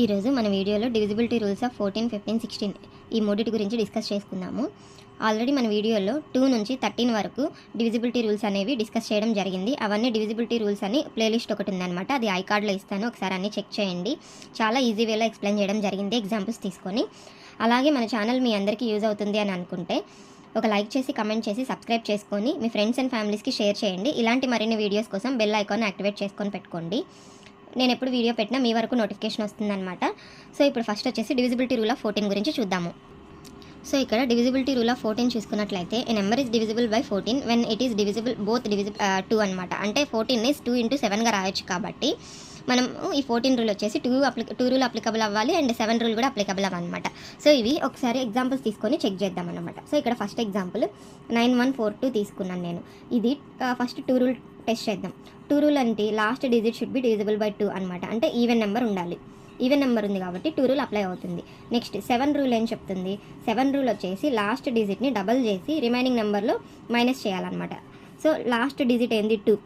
ఈరోజు మన వీడియోలో డివిజిబిలిటీ రూల్స్ ఆఫ్ 14, 15, 16 ఈ మూడింటి గురించి డిస్కస్ చేసుకుందాము. ఆల్రెడీ మన వీడియోలో 2 నుంచి 13 వరకు డివిజిబిలిటీ రూల్స్ అనేవి డిస్కస్ చేయడం జరిగింది. అవన్నీ డివిజిబిలిటీ రూల్స్ అని ప్లేలిస్ట్ ఒకటి ఉందన్నమాట. అది ఐ కార్డ్లో ఇస్తాను, ఒకసారి అన్ని చెక్ చేయండి. చాలా ఈజీ వేలో ఎక్స్ప్లెయిన్ చేయడం జరిగింది ఎగ్జాంపుల్స్ తీసుకొని. అలాగే మన ఛానల్ మీ అందరికీ యూజ్ అవుతుంది అని అనుకుంటే ఒక లైక్ చేసి కమెంట్ చేసి సబ్స్క్రైబ్ చేసుకొని మీ ఫ్రెండ్స్ అండ్ ఫ్యామిలీస్కి షేర్ చేయండి. ఇలాంటి మరిన్ని వీడియోస్ కోసం బెల్ ఐకాన్ యాక్టివేట్ చేసుకొని పెట్టుకోండి. నేను ఎప్పుడు వీడియో పెట్టినా మీ వరకు నోటిఫికేషన్ వస్తుందన్నమాట. సో ఇప్పుడు ఫస్ట్ వచ్చేసి డివిజిబిలిటీ రూల్ ఆఫ్ 14 గురించి చూద్దాము. సో ఇక్కడ డివిజిబిలిటీ రూల్ ఆఫ్ 14 చూసుకున్నట్లయితే a number is divisible by 14 when it is divisible both 2 అనమాట. అంటే 14 ఇస్ 2 into 7గా రాయొచ్చు. కాబట్టి మనం ఈ 14 రూల్ వచ్చేసి 2 రూల్ అప్లికబుల్ అవ్వాలి అండ్ 7 రూల్ కూడా అప్లికబుల్ అవ్వనమాట. సో ఇవి ఒకసారి ఎగ్జాంపుల్స్ తీసుకొని చెక్ చేద్దాం అనమాట. సో ఇక్కడ ఫస్ట్ ఎగ్జాంపుల్ 9142 తీసుకున్నాను నేను. ఇది ఫస్ట్ 2 రూల్ టెస్ట్ చేద్దాం. 2 రూల్ అంటే last digit should be divisible by 2 అనమాట. అంటే ఈవెన్ నెంబర్ ఉండాలి. ఈవెన్ నెంబర్ ఉంది కాబట్టి 2 రూల్ అప్లై అవుతుంది. నెక్స్ట్ 7 రూల్ ఏం చెప్తుంది? 7 రూల్ వచ్చేసి లాస్ట్ డిజిట్ని డబల్ చేసి రిమైనింగ్ నెంబర్లో మైనస్ చేయాలన్నమాట. సో లాస్ట్ డిజిట్ ఏంది? 2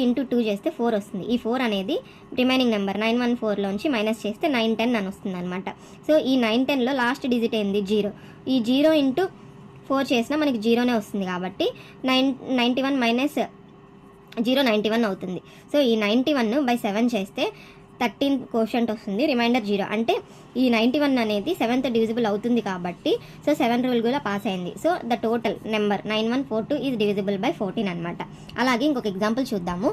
into 2 చేస్తే 4 వస్తుంది. ఈ 4 అనేది రిమైనింగ్ నెంబర్ 914లోంచి మైనస్ చేస్తే 910 అని వస్తుంది అనమాట. సో ఈ 910లో లాస్ట్ డిజిట్ ఏంది? 0. ఈ 0 into 4 చేసినా మనకి 0నే వస్తుంది. కాబట్టి 91 మైనస్ 0 91 అవుతుంది. సో ఈ 91 by 7 చేస్తే 13 కోషంట్ వస్తుంది, రిమైండర్ 0. అంటే ఈ 91 అనేది 7th డివిజిబుల్ అవుతుంది కాబట్టి సో 7 రూల్ కూడా పాస్ అయింది. So the total number 9142 is divisible by 14 అనమాట. అలాగే ఇంకొక ఎగ్జాంపుల్ చూద్దాము.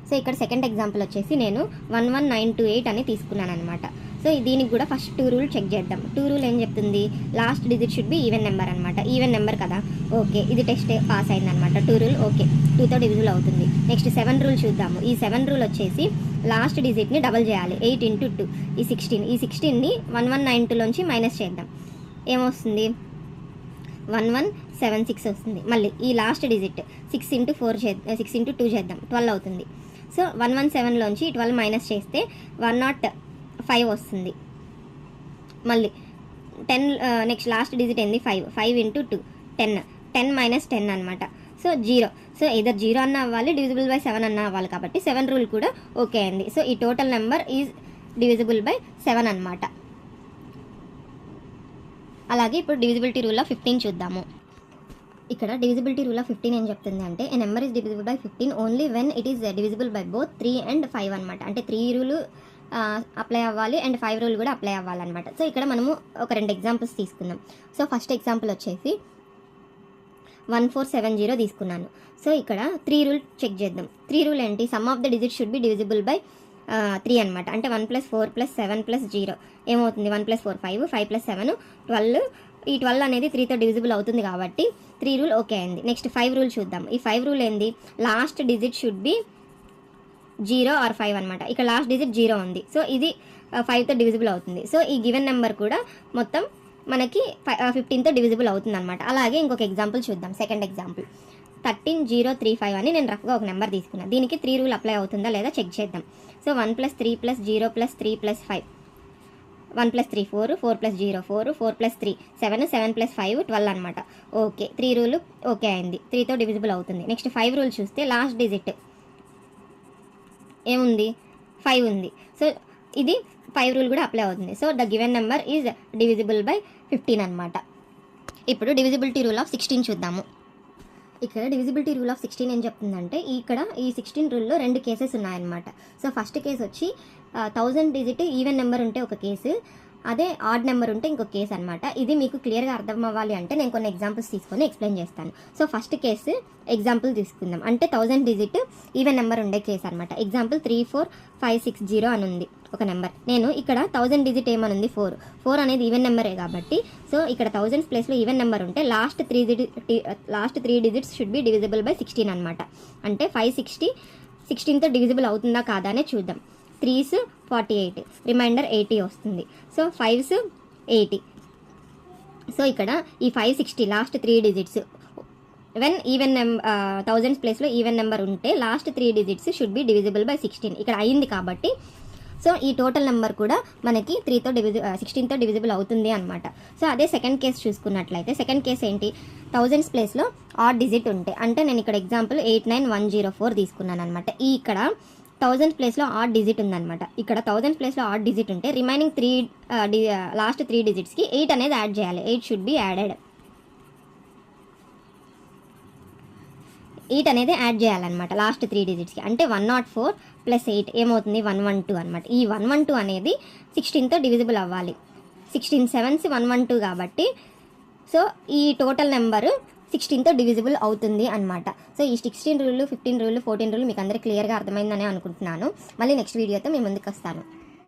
సో ఇక్కడ సెకండ్ ఎగ్జాంపుల్ వచ్చేసి నేను 11928 అని తీసుకున్నాను అనమాట. సో దీనికి కూడా ఫస్ట్ 2 రూల్ చెక్ చేద్దాం. 2 రూల్ ఏం చెప్తుంది? Last digit should be even number అనమాట. ఈవెన్ నెంబర్ కదా, ఓకే, ఇది టెస్ట్ పాస్ అయిందనమాట. 2 రూల్ ఓకే, 2తో డివిజిబుల్ అవుతుంది. నెక్స్ట్ 7 రూల్ చూద్దాము. ఈ 7 రూల్ వచ్చేసి లాస్ట్ డిజిట్ని డబల్ చేయాలి. 8 into 2 ఈ 16. ఈ 16ని 1192లోంచి మైనస్ చేద్దాం. ఏమొస్తుంది? 1176 వస్తుంది. మళ్ళీ ఈ లాస్ట్ డిజిట్ 6 into 2 చేద్దాం, 12 అవుతుంది. సో 117లోంచి 12 మైనస్ చేస్తే 105 వస్తుంది. మళ్ళీ 10 నెక్స్ట్ లాస్ట్ డిజిట్ ఏంది? 5 into 2 10 minus 10 అనమాట. సో 0. సో ఇదర్ 0 అన్న అవ్వాలి, డివిజిబుల్ బై 7 అన్న అవ్వాలి. కాబట్టి 7 రూల్ కూడా ఓకే అయింది. సో ఈ total number is divisible by 7 అనమాట. అలాగే ఇప్పుడు డివిజిబిలిటీ రూల్ ఆఫ్ 15 చూద్దాము. ఇక్కడ డివిజిబిలిటీ రూల్ ఆఫ్ 15 ఏం చెప్తుంది అంటే a number is divisible by 15 only when it is divisible by both 3 and 5 అనమాట. అంటే 3 రూల్ అప్లై అవ్వాలి అండ్ 5 రూల్ కూడా అప్లై అవ్వాలన్నమాట. సో ఇక్కడ మనము ఒక 2 ఎగ్జాంపుల్స్ తీసుకుందాం. సో ఫస్ట్ ఎగ్జాంపుల్ వచ్చేసి 1470 తీసుకున్నాను. సో ఇక్కడ 3 రూల్ చెక్ చేద్దాం. 3 రూల్ ఏంటి? Some of the digit should be divisible by 3 అనమాట. అంటే 1 + 4 + 7 + 0 ఏమవుతుంది? 1 + 4 5, 5 + 7 12. ఈ 12 అనేది 3తో డివిజిబుల్ అవుతుంది కాబట్టి 3 రూల్ ఓకే అయింది. నెక్స్ట్ 5 రూల్ చూద్దాం. ఈ 5 రూల్ ఏంది? Last digit should be 0 or 5 అనమాట. ఇక్కడ లాస్ట్ డిజిట్ 0 ఉంది. సో ఇది 5తో డివిజిబుల్ అవుతుంది. సో ఈ గివెన్ నెంబర్ కూడా మొత్తం మనకి 15తో డివిజిబుల్ అవుతుంది అనమాట. అలాగే ఇంకొక ఎగ్జాంపుల్ చూద్దాం. సెకండ్ ఎగ్జాంపుల్ 13035 అని నేను రఫ్గా ఒక నెంబర్ తీసుకున్నాను. దీనికి 3 రూల్ అప్లై అవుతుందా లేదా చెక్ చేద్దాం. సో 1 + 3 + 0 + 3 + 5 1 + 3 4, 4 + 0 4, 4 + 3 7, 7 + 5 12 అనమాట. ఓకే, 3 రూల్ ఓకే అయింది, 3తో డివిజిబుల్ అవుతుంది. నెక్స్ట్ 5 రూల్ చూస్తే లాస్ట్ డిజిట్ ఏముంది? 5 ఉంది. సో ఇది 5 రూల్ కూడా అప్లై అవుతుంది. So the given number is divisible by 15 అనమాట. ఇప్పుడు డివిజిబిలిటీ రూల్ ఆఫ్ 16 చూద్దాము. ఇక్కడ డివిజిబిలిటీ రూల్ ఆఫ్ 16 ఏం చెప్తుందంటే ఇక్కడ ఈ 16 రూల్లో 2 కేసెస్ ఉన్నాయన్నమాట. సో ఫస్ట్ కేసు వచ్చి 1000 డిజిట్ ఈవెన్ నెంబర్ ఉంటే ఒక కేసు, అదే ఆడ్ నెంబర్ ఉంటే ఇంకొక కేసు అనమాట. ఇది మీకు క్లియర్గా అర్థం అవ్వాలి అంటే నేను కొన్ని ఎగ్జాంపుల్స్ తీసుకొని ఎక్స్ప్లెయిన్ చేస్తాను. సో ఫస్ట్ కేసు ఎగ్జాంపుల్ తీసుకుందాం. అంటే 1000 డిజిట్ ఈవెన్ నెంబర్ ఉండే కేసు అనమాట. ఎగ్జాంపుల్ 34560 అని ఉంది ఒక నెంబర్. నేను ఇక్కడ 1000 డిజిట్ ఏమనుంది? 4 అనేది ఈవెన్ నెంబరే కాబట్టి సో ఇక్కడ 1000 ప్లేస్లో ఈవెన్ నెంబర్ ఉంటే last 3 digits should be divisible by 16 అనమాట. అంటే 560 16తో డివిజిబుల్ అవుతుందా కాదా అనే చూద్దాం. 3s 48, రిమైండర్ 80 వస్తుంది. So 5s 80. సో ఇక్కడ ఈ 560 లాస్ట్ 3 డిజిట్స్ వెన్ ఈవెన్ 1000 ప్లేస్లో ఈవెన్ నెంబర్ ఉంటే last 3 digits should be divisible by 16. ఇక్కడ అయింది కాబట్టి సో ఈ టోటల్ నెంబర్ కూడా మనకి 16తో డివిజిబుల్ అవుతుంది అనమాట. సో అదే సెకండ్ కేసు చూసుకున్నట్లయితే సెకండ్ కేసు ఏంటి? 1000 ప్లేస్లో ఆడ్ డిజిట్ ఉంటే, అంటే నేను ఇక్కడ ఎగ్జాంపుల్ 89104 తీసుకున్నాను అనమాట. ఈ ఇక్కడ 1000 ప్లేస్లో ఆడ్ డిజిట్ ఉందన్నమాట. ఇక్కడ 1000 ప్లేస్లో ఆడ్ డిజిట్ ఉంటే రిమైనింగ్ లాస్ట్ 3 డిజిట్స్కి 8 అనేది యాడ్ చేయాలి. 8 షుడ్ బి యాడెడ్. 8 అనేది యాడ్ చేయాలన్నమాట లాస్ట్ 3 డిజిట్స్కి. అంటే 104 + 8 ఏమవుతుంది 112 అనమాట. ఈ 112 అనేది 16తో డివిజిబుల్ అవ్వాలి. 16 7s 112 కాబట్టి సో ఈ టోటల్ నెంబరు 16తో డివిజిబుల్ అవుతుంది అనమాట. సో ఈ 16 రూల్, 15 రూల్, 14 రూల్ మీకు అందరికీ క్లియర్గా అర్థమైందని అనుకుంటున్నాను. మళ్ళీ నెక్స్ట్ వీడియోతో మీ ముందుకు వస్తాను.